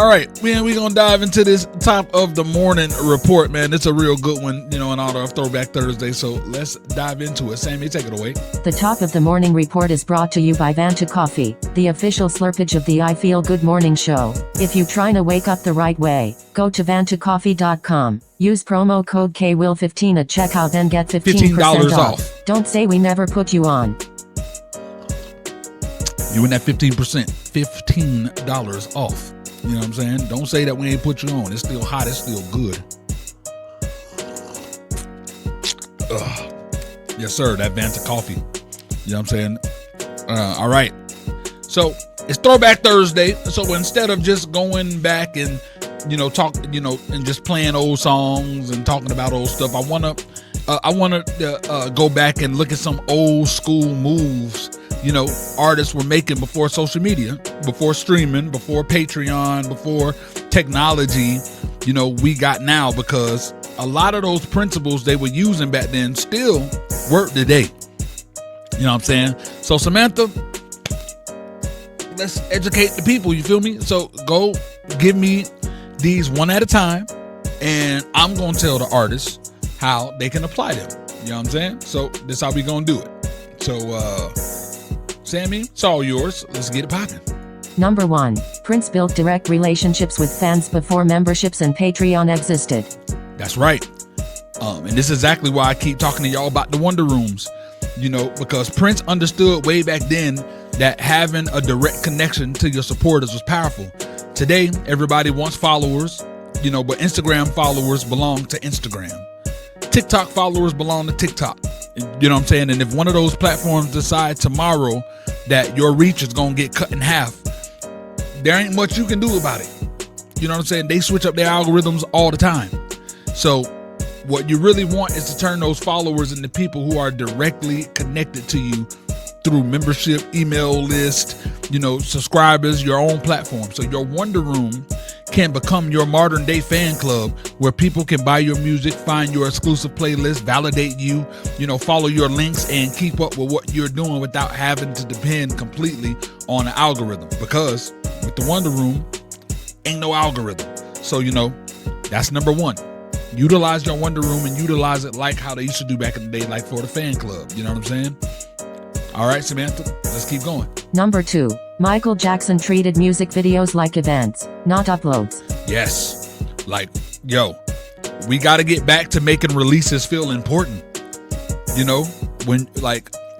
All right, man, we're going to dive into this top of the morning report, man. It's a real good one, in honor of Throwback Thursday. So let's dive into it. Sammy, take it away. The top of the morning report is brought to you by Vanta Coffee, the official slurpage of the I Feel Good Morning Show. If you're trying to wake up the right way, go to vantacoffee.com. Use promo code KWIL15 at checkout and get 15% off. Don't say we never put you on. You win that 15%. $15 off. You know what I'm saying? Don't say that we ain't put you on. It's still hot. It's still good. Yes, sir. That Vanta Coffee. You know what I'm saying? All right. So it's Throwback Thursday. So instead of just going back and, talk, and just playing old songs and talking about old stuff, I want to go back and look at some old school moves artists were making before social media, before streaming, before Patreon, before technology, we got now, because a lot of those principles they were using back then still work today. You know what I'm saying? So Samantha, let's educate the people, you feel me? So go give me these one at a time, and I'm going to tell the artists how they can apply them. You know what I'm saying? So this is how we going to do it. So, Sammy, it's all yours. Let's get it popping. Number 1. Prince built direct relationships with fans before memberships and Patreon existed. That's right. And this is exactly why I keep talking to y'all about the Wonder Rooms. Because Prince understood way back then that having a direct connection to your supporters was powerful. Today, everybody wants followers, but Instagram followers belong to Instagram. TikTok followers belong to TikTok. You know what I'm saying? And if one of those platforms decide tomorrow that your reach is going to get cut in half, there ain't much you can do about it. You know what I'm saying? They switch up their algorithms all the time. So what you really want is to turn those followers into people who are directly connected to you through membership, email list, subscribers, your own platform. So your Wonder Room can become your modern day fan club where people can buy your music, find your exclusive playlist, validate you, follow your links, and keep up with what you're doing without having to depend completely on an algorithm. Because with the Wonder Room, ain't no algorithm. So, that's number 1. Utilize your Wonder Room and utilize it like how they used to do back in the day, like for the fan club. You know what I'm saying? All right, Samantha, let's keep going. Number 2. Michael Jackson treated music videos like events, not uploads. Yes. We got to get back to making releases feel important.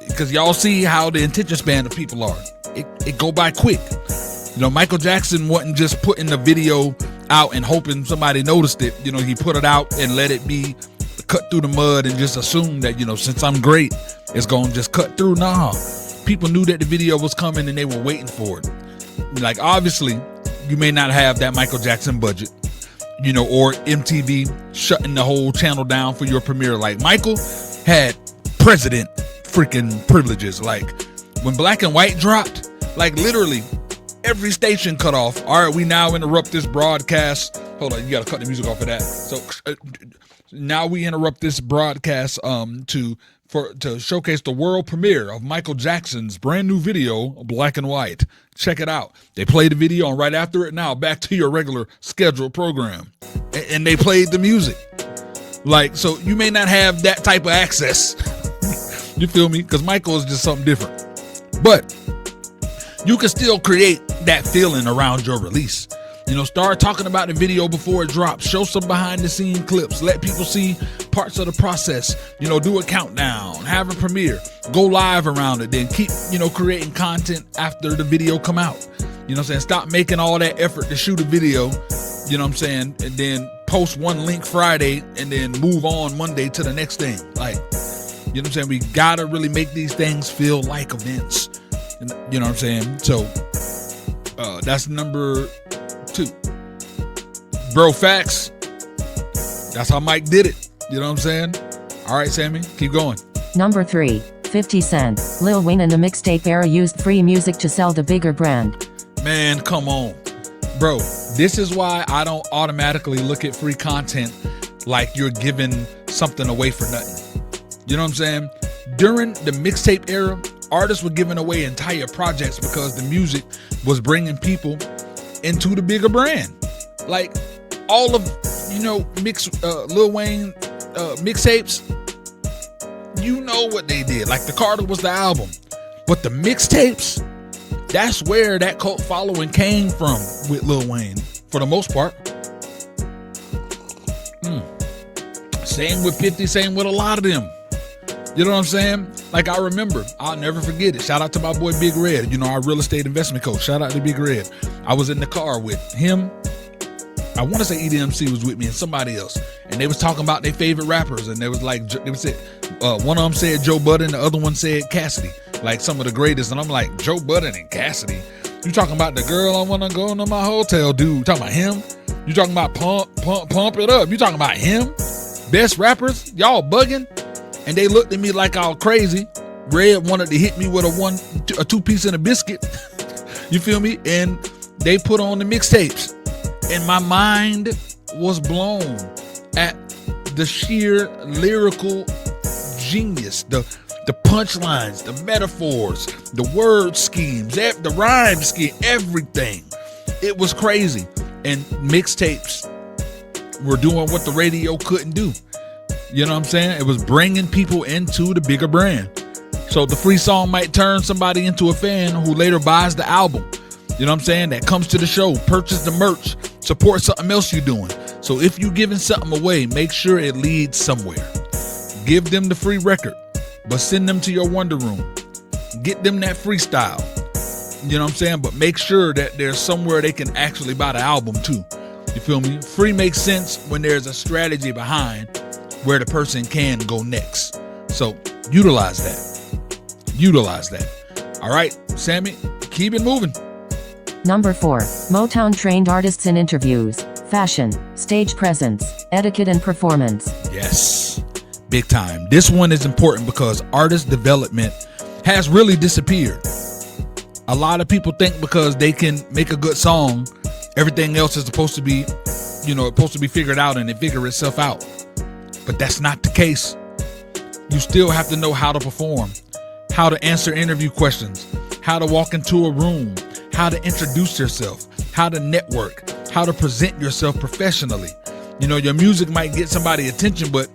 Because y'all see how the attention span of people are. It go by quick. Michael Jackson wasn't just putting the video out and hoping somebody noticed it. He put it out and let it be cut through the mud and just assume that, since I'm great, it's going to just cut through. Nah. People knew that the video was coming and they were waiting for it. Obviously, you may not have that Michael Jackson budget, or MTV shutting the whole channel down for your premiere. Michael had president freaking privileges. When Black and White dropped, literally every station cut off. All right, we now interrupt this broadcast. Hold on, you got to cut the music off of that. So now we interrupt this broadcast to showcase the world premiere of Michael Jackson's brand new video, Black and White. Check it out. They played the video, and right after it, now back to your regular scheduled program. And they played the music. So you may not have that type of access. You feel me? Because Michael is just something different. But you can still create that feeling around your release. Start talking about the video before it drops. Show some behind the scene clips. Let people see parts of the process. Do a countdown. Have a premiere. Go live around it. Then keep, creating content after the video come out. You know what I'm saying? Stop making all that effort to shoot a video. You know what I'm saying? And then post one link Friday and then move on Monday to the next thing. You know what I'm saying? We gotta really make these things feel like events. You know what I'm saying? So that's number 2. Bro, facts. That's how Mike did it. You know what I'm saying? All right, Sammy, keep going. Number 3. 50 Cent. Lil Wayne in the mixtape era used free music to sell the bigger brand. Man, come on. Bro, this is why I don't automatically look at free content like you're giving something away for nothing. You know what I'm saying? During the mixtape era, artists were giving away entire projects because the music was bringing people into the bigger brand. Like all of, Lil Wayne mixtapes, you know what they did. Like the Carter was the album, but the mixtapes, that's where that cult following came from with Lil Wayne for the most part. Same with 50, same with a lot of them. You know what I'm saying? Like I remember, I'll never forget it. Shout out to my boy Big Red, our real estate investment coach. Shout out to Big Red. I was in the car with him. I want to say EDMC was with me and somebody else. And they was talking about their favorite rappers. And they was like, one of them said Joe Budden, the other one said Cassidy. Like some of the greatest. And I'm like, Joe Budden and Cassidy? You talking about the girl I want to go into my hotel, dude? You talking about him? You talking about pump it up? You talking about him? Best rappers? Y'all bugging? And they looked at me like I was crazy. Red wanted to hit me with a 2-piece and a biscuit. You feel me? And they put on the mixtapes. And my mind was blown at the sheer lyrical genius, the punchlines, the metaphors, the word schemes, the rhyme scheme, everything. It was crazy. And mixtapes were doing what the radio couldn't do. You know what I'm saying? It was bringing people into the bigger brand. So the free song might turn somebody into a fan who later buys the album. You know what I'm saying? That comes to the show, purchase the merch, support something else you're doing. So if you're giving something away, make sure it leads somewhere. Give them the free record, but send them to your Wonder Room. Get them that freestyle. You know what I'm saying? But make sure that there's somewhere they can actually buy the album too. You feel me? Free makes sense when there's a strategy behind where the person can go next. So utilize that. All right, Sammy, keep it moving. Number 4. Motown trained artists in interviews, fashion, stage presence, etiquette and performance. Yes, big time. This one is important because artist development has really disappeared. A lot of people think because they can make a good song, everything else is supposed to be, figured out and it figure itself out. But that's not the case. You still have to know how to perform, how to answer interview questions, how to walk into a room, how to introduce yourself, how to network, how to present yourself professionally. Your music might get somebody attention, but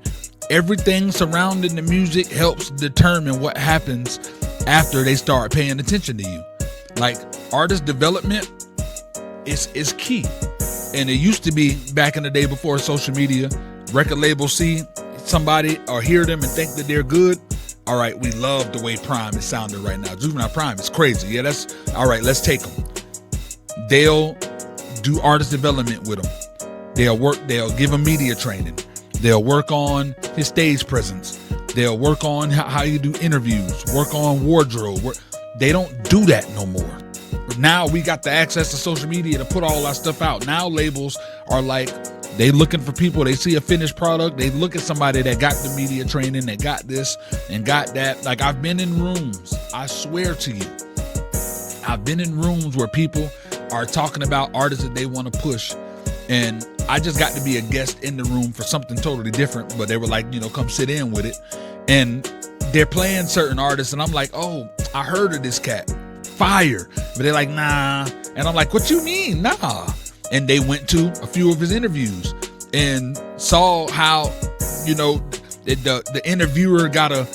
everything surrounding the music helps determine what happens after they start paying attention to you. Like artist development is key. And it used to be back in the day before social media, record labels see somebody or hear them and think that they're good. All right, we love the way Prime is sounding right now. Juvenile Prime is crazy. Yeah, that's all right. Let's take them. They'll do artist development with them. They'll give them media training. They'll work on his stage presence. They'll work on how you do interviews, work on wardrobe. They don't do that no more. Now we got the access to social media to put all our stuff out. Now labels are like, they looking for people. They see a finished product. They look at somebody that got the media training, that got this and got that. Like I've been in rooms, I swear to you, I've been in rooms where people are talking about artists that they want to push. And I just got to be a guest in the room for something totally different. But they were like, come sit in with it. And they're playing certain artists. And I'm like, oh, I heard of this cat. Fire. But they're like, nah. And I'm like, what you mean? Nah. And they went to a few of his interviews and saw how, the interviewer got to,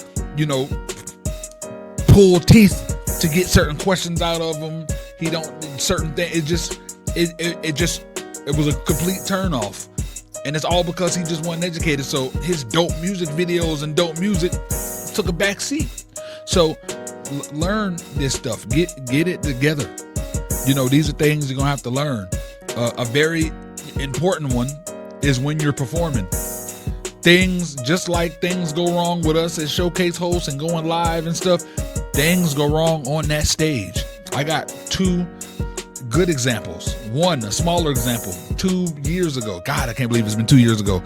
pull teeth to get certain questions out of him. He don't certain things. It was a complete turnoff. And it's all because he just wasn't educated. So his dope music videos and dope music took a back seat. So learn this stuff. Get it together. These are things you're going to have to learn. A very important one is when you're performing. Just like things go wrong with us as showcase hosts and going live and stuff, things go wrong on that stage. I got 2 good examples. One, a smaller example, 2 years ago. God, I can't believe it's been 2 years ago.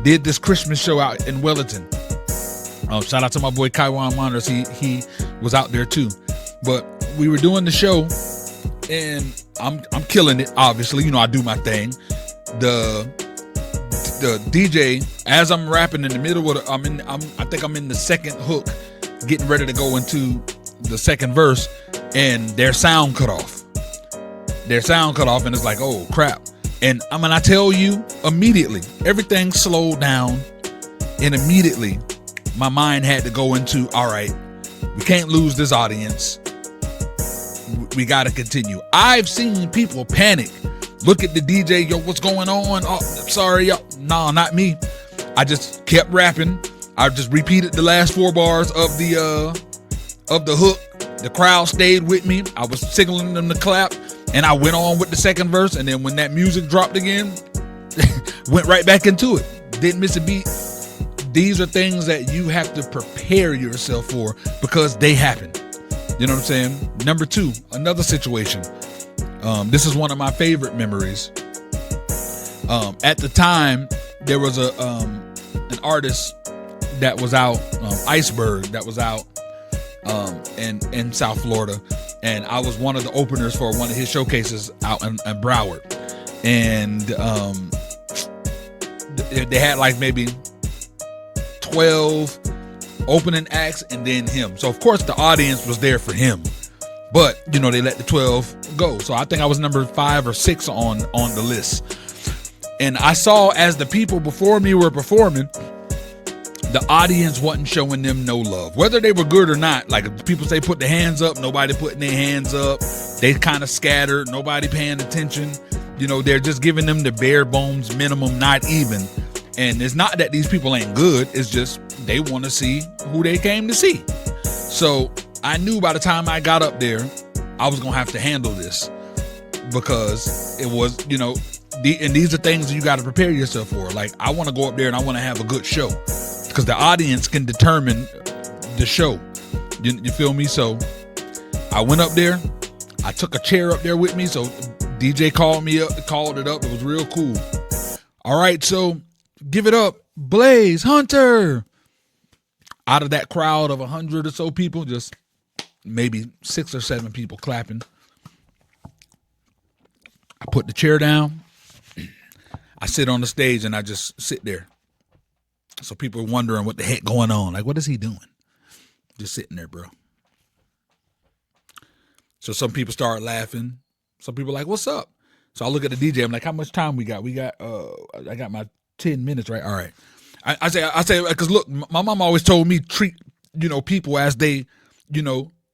Did this Christmas show out in Wellington. Shout out to my boy Kaiwan Monitors. He was out there too. But we were doing the show and I'm killing it. Obviously, I do my thing. The DJ, as I'm rapping in the middle of I think I'm in the second hook, getting ready to go into the second verse, and their sound cut off. their sound cut off, and it's like, oh crap. And I tell you, immediately everything slowed down, and immediately my mind had to go into, all right, we can't lose this audience. We got to continue. I've seen people panic. Look at the DJ, yo, what's going on? Oh, sorry, yo. No, not me. I just kept rapping. I just repeated the last 4 bars of the hook. The crowd stayed with me. I was signaling them to clap, and I went on with the second verse. And then when that music dropped again, went right back into it. Didn't miss a beat. These are things that you have to prepare yourself for because they happen. You know what I'm saying? Number 2, another situation. This is one of my favorite memories. At the time, there was an artist that was out, Iceberg, that was out in South Florida, and I was one of the openers for one of his showcases out in Broward. And they had like maybe 12 opening acts and then him. So of course the audience was there for him, but you know, they let the 12 go. So I think I was number 5 or 6 on the list. And I saw as the people before me were performing, the audience wasn't showing them no love, whether they were good or not. Like if people say put their hands up, nobody putting their hands up. They kind of scattered, nobody paying attention. You know, they're just giving them the bare bones minimum, not even. And it's not that these people ain't good, it's just they want to see who they came to see. So I knew by the time I got up there, I was gonna have to handle this, because it was, you know, and these are things that you got to prepare yourself for. Like, I want to go up there and I want to have a good show, because the audience can determine the show. You feel me? So I went up there. I took a chair up there with me. So DJ called it up. It was real cool. All right, so give it up, Blaze Hunter. Out of that crowd of 100 or so people, just maybe 6 or 7 people clapping. I put the chair down. I sit on the stage and I just sit there. So people are wondering what the heck going on. Like, what is he doing? Just sitting there, bro. So some people start laughing. Some people are like, what's up? So I look at the DJ. I'm like, how much time we got? I got my 10 minutes, right? All right. I say, because look, my mom always told me treat, you know, people as they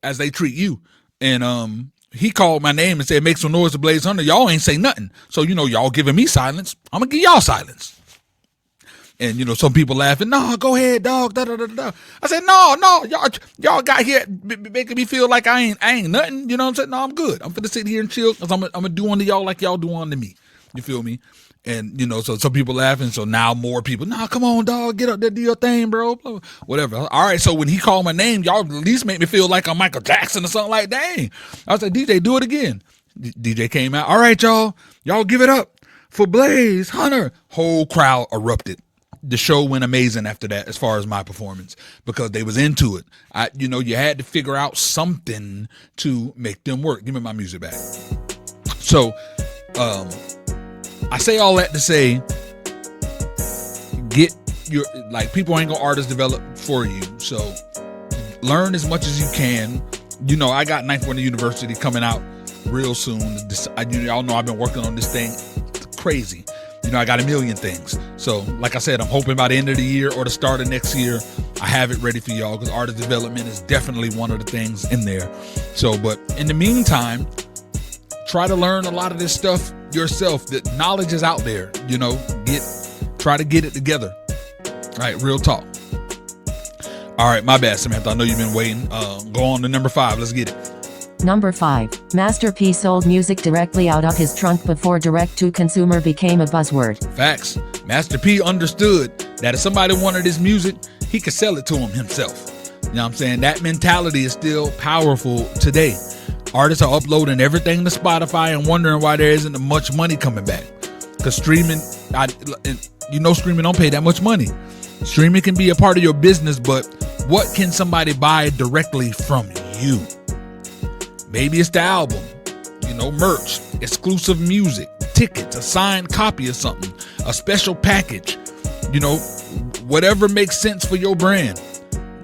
treat you. And he called my name and said, make some noise to Blaze Hunter. Y'all ain't say nothing. So, you know, y'all giving me silence. I'm going to give y'all silence. And, you know, some people laughing, no, go ahead, dog. Da, da, da, da. I said, no, y'all got here making me feel like I ain't nothing. You know what I'm saying? No, I'm good. I'm finna sit here and chill, because I'm gonna do unto y'all like y'all do unto me. You feel me? And, you know, so some people laughing. So now more people, nah, come on, dog, get up there, do your thing, bro. Whatever. All right. So when he called my name, y'all at least make me feel like I'm Michael Jackson or something like that. Dang. I was like, DJ, do it again. DJ came out. All right, y'all give it up for Blaze Hunter. Whole crowd erupted. The show went amazing after that, as far as my performance, because they was into it. You had to figure out something to make them work. Give me my music back. So, I say all that to say, people ain't gonna artist develop for you. So learn as much as you can. You know, I got Ninth Wonder University coming out real soon. Y'all know I've been working on this thing crazy. You know, I got a million things. So, like I said, I'm hoping by the end of the year or the start of next year, I have it ready for y'all, because artist development is definitely one of the things in there. So, but in the meantime, try to learn a lot of this stuff yourself. The knowledge is out there, you know, try to get it together. All right, real talk. All right, my bad, Samantha. I know you've been waiting. Go on to number 5. Let's get it. Number 5. Master P sold music directly out of his trunk before direct-to-consumer became a buzzword. Facts. Master P understood that if somebody wanted his music, he could sell it to him himself. You know what I'm saying? That mentality is still powerful today. Artists are uploading everything to Spotify and wondering why there isn't much money coming back. Because streaming, streaming don't pay that much money. Streaming can be a part of your business, but what can somebody buy directly from you? Maybe it's the album, you know, merch, exclusive music, tickets, a signed copy of something, a special package, you know, whatever makes sense for your brand.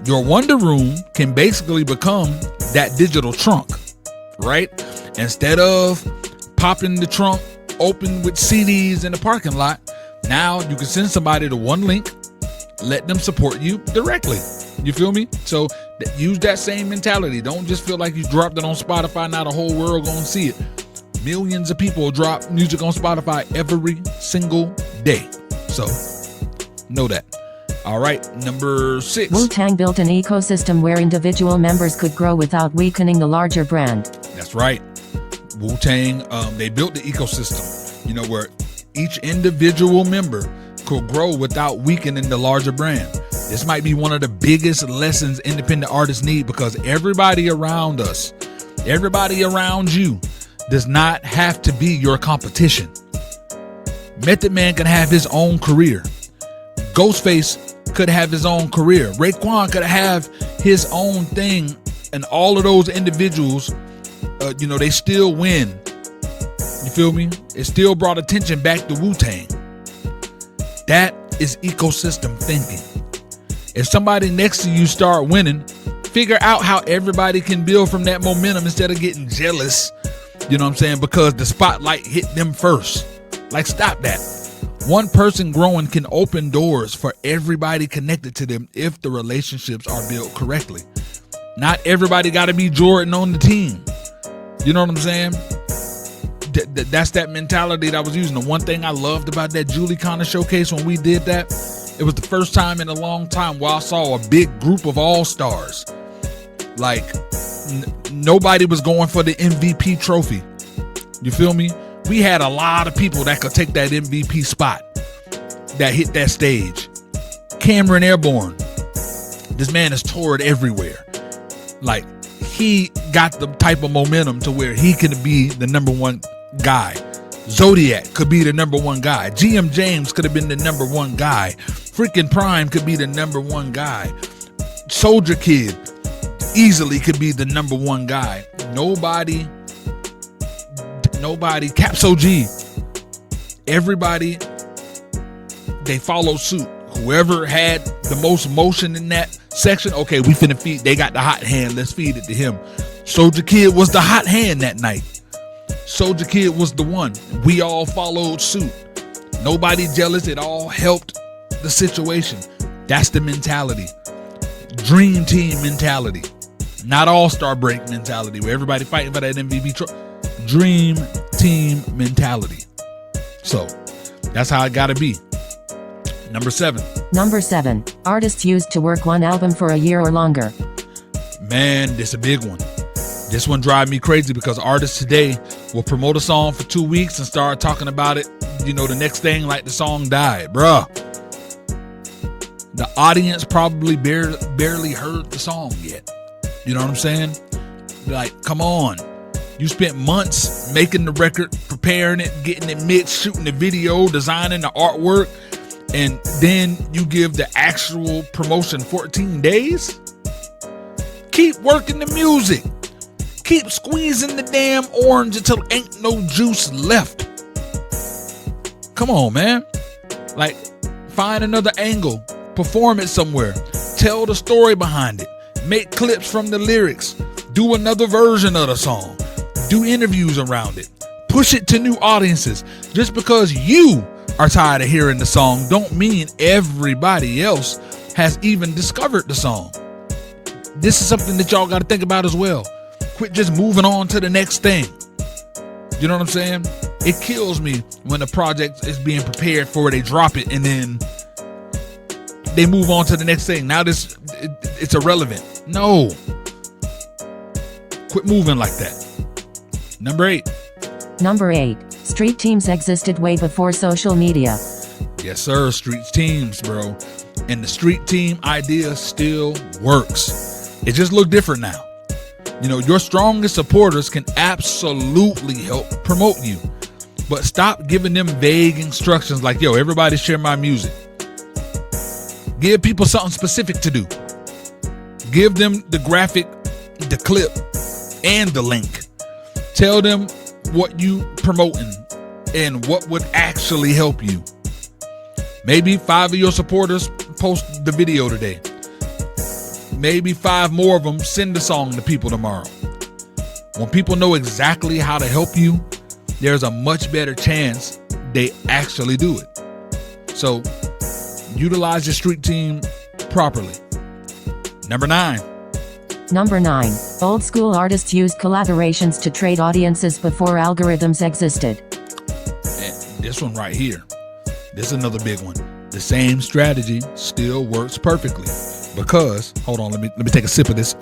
Your Wonder Room can basically become that digital trunk, right? Instead of pop in the trunk, open with CDs in the parking lot. Now you can send somebody to one link, let them support you directly. You feel me? So use that same mentality. Don't just feel like you dropped it on Spotify, now the whole world gonna see it. Millions of people drop music on Spotify every single day. So know that. All right, number 6. Wu-Tang built an ecosystem where individual members could grow without weakening the larger brand. That's right. Wu-Tang, they built the ecosystem, where each individual member could grow without weakening the larger brand. This might be one of the biggest lessons independent artists need, because everybody around us, everybody around you does not have to be your competition. Method Man can have his own career. Ghostface could have his own career. Raekwon could have his own thing. And all of those individuals, they still win. You feel me? It still brought attention back to Wu-Tang. That is ecosystem thinking. If somebody next to you start winning, figure out how everybody can build from that momentum instead of getting jealous. You know what I'm saying? Because the spotlight hit them first. Like, stop that. One person growing can open doors for everybody connected to them if the relationships are built correctly. Not everybody got to be Jordan on the team. You know what I'm saying? That's that mentality that I was using. The one thing I loved about that Julie Connor showcase when we did that, it was the first time in a long time where I saw a big group of all-stars. Like, nobody was going for the MVP trophy. You feel me? We had a lot of people that could take that MVP spot that hit that stage. Cameron Airborne. This man is toured everywhere. Like, he got the type of momentum to where he could be the number one guy. Zodiac could be the number one guy. GM James could have been the number one guy. Freaking Prime could be the number one guy. Soldier Kid easily could be the number one guy. Nobody, Caps OG, everybody, they follow suit. Whoever had the most motion in that section, okay, we finna feed, they got the hot hand, let's feed it to him. Soldier Kid was the hot hand that night. Soldier Kid was the one. We all followed suit. Nobody jealous, it all helped the situation. That's the mentality. Dream team mentality. Not all-star break mentality where everybody fighting for that MVP trophy. Dream team mentality. So that's how it gotta be. Number 7. Number 7. Artists used to work one album for a year or longer. Man, this a big one. This one drives me crazy because artists today will promote a song for 2 weeks and start talking about it, the next thing like the song died. Bruh. The audience probably barely heard the song yet. You know what I'm saying? Like, come on. You spent months making the record, preparing it, getting it mixed, shooting the video, designing the artwork, and then you give the actual promotion 14 days? Keep working the music. Keep squeezing the damn orange until ain't no juice left. Come on, man. Like, find another angle. Perform it somewhere. Tell the story behind it. Make clips from the lyrics. Do another version of the song. Do interviews around it. Push it to new audiences. Just because you are tired of hearing the song don't mean everybody else has even discovered the song. This is something that y'all got to think about as well. Quit just moving on to the next thing. You know what I'm saying? It kills me when a project is being prepared for, they drop it, and then they move on to the next thing. Now it's irrelevant. No. Quit moving like that. Number 8. Number 8. Street teams existed way before social media. Yes, sir. Street teams, bro. And the street team idea still works. It just look different now. Your strongest supporters can absolutely help promote you. But stop giving them vague instructions like, yo, everybody share my music. Give people something specific to do. Give them the graphic, the clip, and the link. Tell them what you promoting and what would actually help you. Maybe 5 of your supporters post the video today. Maybe 5 more of them send the song to people tomorrow. When people know exactly how to help you, there's a much better chance they actually do it. So utilize your street team properly. Number 9. Number 9. Old school artists used collaborations to trade audiences before algorithms existed. And this one right here, this is another big one. The same strategy still works perfectly because, hold on, let me take a sip of this.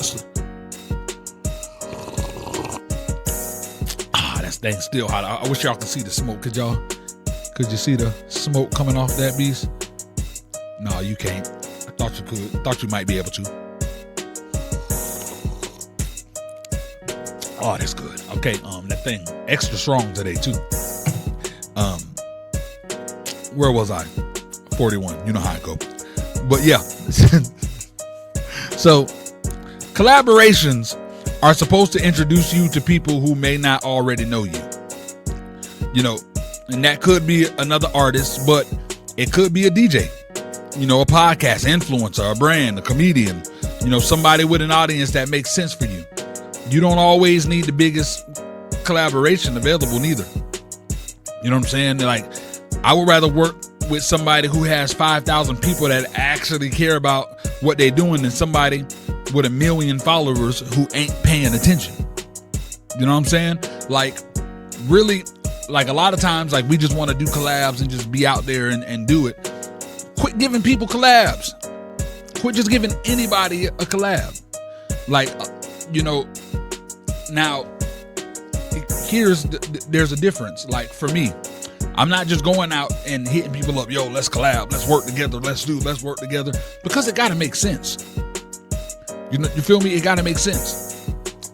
That thing's still hot. I wish y'all could see the smoke. Could you see the smoke coming off that beast? No, you can't. I thought you could. Thought you might be able to. Oh, that's good. Okay, that thing extra strong today too. Where was I? 41. You know how it go. But yeah. So collaborations are supposed to introduce you to people who may not already know you. You know, and that could be another artist, but it could be a DJ, you know, a podcast influencer, a brand, a comedian, you know, somebody with an audience that makes sense for you. You don't always need the biggest collaboration available neither. You know what I'm saying? Like, I would rather work with somebody who has 5,000 people that actually care about what they're doing than somebody with 1 million followers who ain't paying attention. You know what I'm saying? Like, really, like a lot of times, like we just want to do collabs and just be out there and do it. Quit giving people collabs. Quit just giving anybody a collab. Like, you know, now there's a difference. Like for me, I'm not just going out and hitting people up. Yo, let's collab. Let's work together. Let's work together. Because it got to make sense. You know, you feel me? It got to make sense.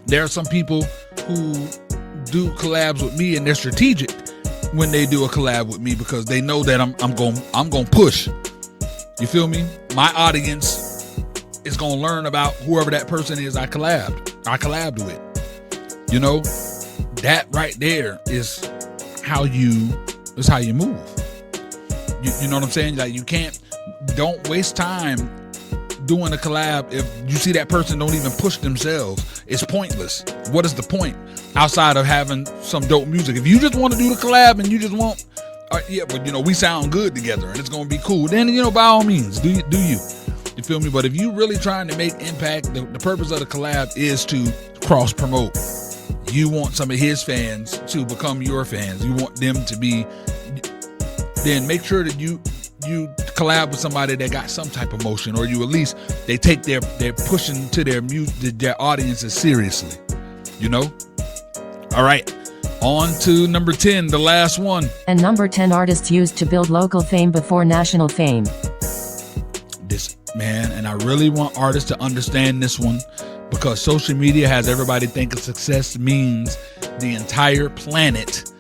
There are some people who do collabs with me and they're strategic when they do a collab with me because they know that I'm going to push. You feel me? My audience is going to learn about whoever that person is I collabed with. You know, that right there is how you move. You know what I'm saying? Like don't waste time doing a collab if you see that person don't even push themselves. It's pointless. What is the point outside of having some dope music? If you just want to do the collab and you just want, yeah, but you know, we sound good together and it's going to be cool, then, you know, by all means, do you feel me? But if you really trying to make impact, the purpose of the collab is to cross promote. You want some of his fans to become your fans. You want them to be, then make sure that you collab with somebody that got some type of motion, or you at least they take their pushing to their audiences seriously, you know? All right, on to number 10, the last one. And number 10 artists used to build local fame before national fame. This, man, and I really want artists to understand this one because social media has everybody thinking success means the entire planet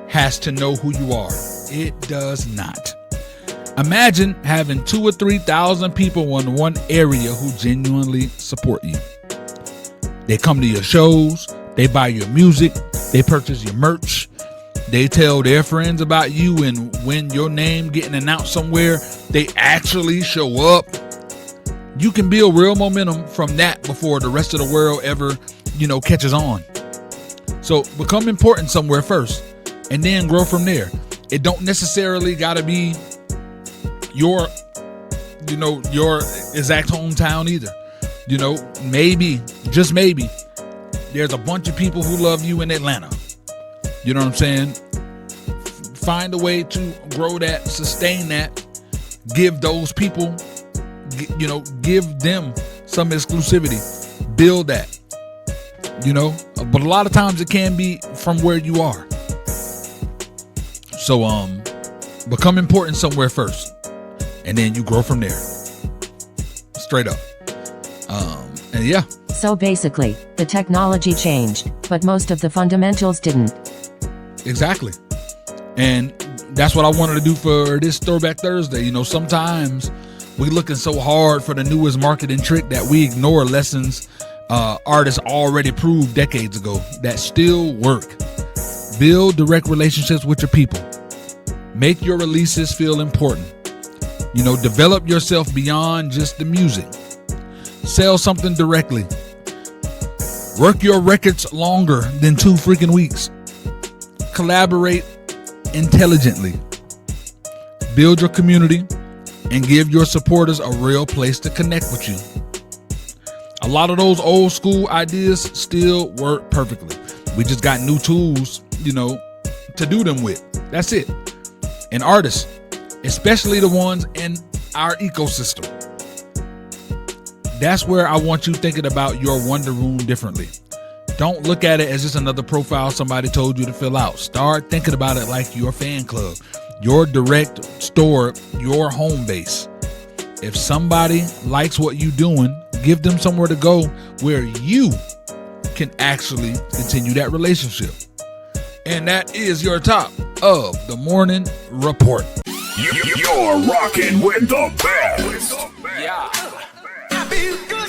has to know who you are. It does not. Imagine having 2,000 or 3,000 people in one area who genuinely support you. They come to your shows, they buy your music, they purchase your merch, they tell their friends about you, and when your name getting announced somewhere, they actually show up. You can build real momentum from that before the rest of the world ever, you know, catches on. So become important somewhere first and then grow from there. It don't necessarily gotta be your exact hometown either. You know, maybe, just maybe, there's a bunch of people who love you in Atlanta. You know what I'm saying? Find a way to grow that, sustain that, give those people, you know, give them some exclusivity, build that, you know, but a lot of times it can be from where you are. So, become important somewhere first, and then you grow from there. Straight up. And yeah. So basically, the technology changed, but most of the fundamentals didn't. Exactly. And that's what I wanted to do for this Throwback Thursday. You know, sometimes we looking so hard for the newest marketing trick that we ignore lessons artists already proved decades ago that still work. Build direct relationships with your people. Make your releases feel important. You know, develop yourself beyond just the music. Sell something directly. Work your records longer than 2 freaking weeks. Collaborate intelligently. Build your community and give your supporters a real place to connect with you. A lot of those old school ideas still work perfectly. We just got new tools, to do them with. That's it. And artists, especially the ones in our ecosystem, that's where I want you thinking about your Wonder Room differently. Don't look at it as just another profile somebody told you to fill out. Start thinking about it like your fan club, your direct store, your home base. If somebody likes what you're doing, give them somewhere to go where you can actually continue that relationship. And that is your top of the morning report. You're rocking with the best. Yeah. I feel good.